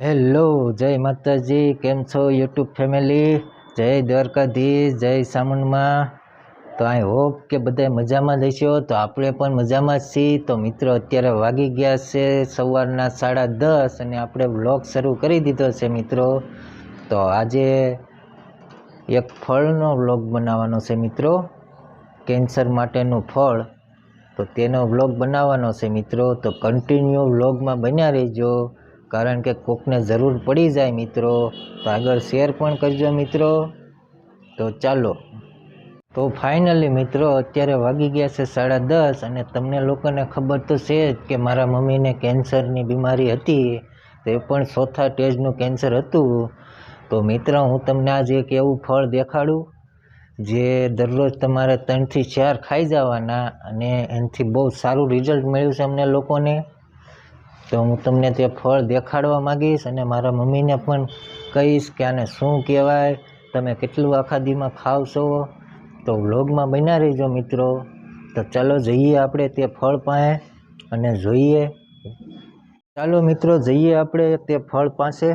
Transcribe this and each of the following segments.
Hello, જય માતાજી. કેમ છો યુટ્યુબ ફેમિલી? જય દ્વારકાધીશ, જય સામુંડમાં. તો આઈ હોપ કે બધા મજામાં જ હશો. તો આપણે પણ મજામાં જ છીએ. તો મિત્રો, અત્યારે વાગી ગયા છે સવારના 10:30 અને આપણે વ્લોગ શરૂ કરી દીધો છે મિત્રો. તો આજે એક ફળનો વ્લોગ બનાવવાનો છે મિત્રો, કેન્સર માટેનું ફળ. તો તેનો વ્લોગ બનાવવાનો છે મિત્રો. તો કન્ટિન્યુ વ્લોગમાં બન્યા રહેજો, કારણ કે કોકને જરૂર પડી જાય મિત્રો. તો આગળ શેર પણ કરજો મિત્રો. તો ચાલો. તો ફાઇનલી મિત્રો, અત્યારે વાગી ગયા છે 10:30 અને તમને લોકોને ખબર તો છે જ કે મારા મમ્મીને કેન્સરની બીમારી હતી. તે પણ ચોથા સ્ટેજનું કેન્સર હતું. તો મિત્રો, હું તમને આજે એક એવું ફળ દેખાડું જે દરરોજ તમારે 3 થી 4 ખાઈ જવાના, અને એનાથી બહુ સારું રિઝલ્ટ મળ્યું છે અમને લોકોને. તો હું તમને તે ફળ દેખાડવા માગીશ અને મારા મમ્મીને પણ કહીશ કે આને શું કહેવાય, તમે કેટલું આખા દીમાં ખાવ છો. તો વ્લોગમાં બન્યા રહેજો મિત્રો. તો ચાલો જઈએ આપણે તે ફળ પાસે અને જોઈએ. ચાલો મિત્રો, જઈએ આપણે તે ફળ પાસે.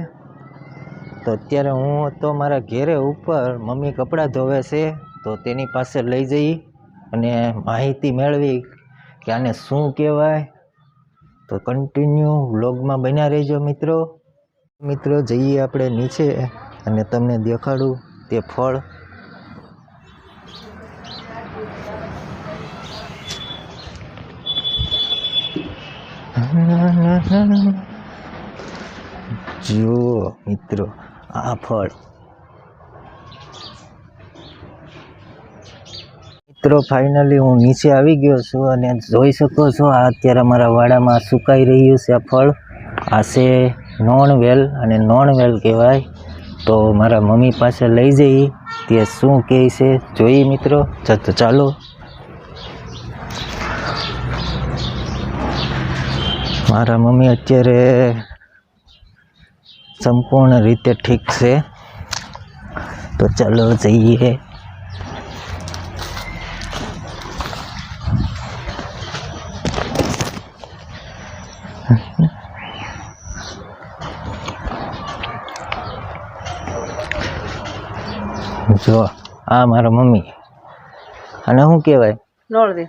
તો અત્યારે હું તો મારા ઘેરે ઉપર મમ્મી કપડાં ધોવે છે, તો તેની પાસે લઈ જઈ અને માહિતી મેળવી કે આને શું કહેવાય. તો કન્ટિન્યુ વ્લોગમાં બન્યા રહેજો મિત્રો. મિત્રો, જઈએ આપણે નીચે અને તમને દેખાડું તે ફળ. જુઓ મિત્રો, આ ફળ. મિત્રો, ફાઇનલી હું નીચે આવી ગયો છું અને જોઈ શકો છો આ અત્યારે મારા વાડામાં સુકાઈ રહ્યું છે આ ફળ. આ છે નોણવેલ, અને નોણવેલ કહેવાય. તો મારા મમ્મી પાસે લઈ જઈ, તે શું કહે છે જોઈએ મિત્રો. તો ચાલો. મારા મમ્મી અત્યારે સંપૂર્ણ રીતે ઠીક છે. તો ચાલો જઈએ. જો આ મારા મમ્મી. અને શું કહેવાય? નોળવેલ.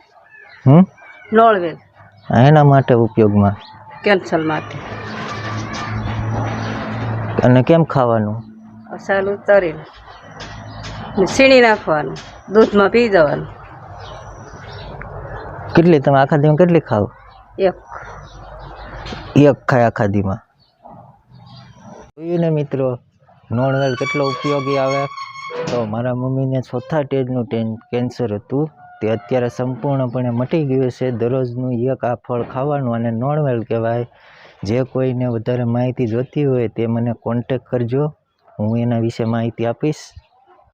નોળવેલ એના માટે ઉપયોગમાં, કેન્સર માટે. અને કેમ ખાવાનું? સાલું તરીને સીણી નાખવાનું, દૂધમાં પી જવાનું. કેટલી તમે આખા દીમાં કેટલી ખાવ? એક ખાય આખા દીમાં. જોયું ને મિત્રો, નોણવેલ કેટલો ઉપયોગી આવે. તો મારા મમ્મીને ચોથા સ્ટેજનું કેન્સર હતું. તે અત્યારે સંપૂર્ણપણે મટી ગયું છે. દરરોજનું એક આ ફળ ખાવાનું, અને નોણવેલ કહેવાય. જે કોઈને વધારે માહિતી જોઈતી હોય તે મને કોન્ટેક કરજો, હું એના વિશે માહિતી આપીશ.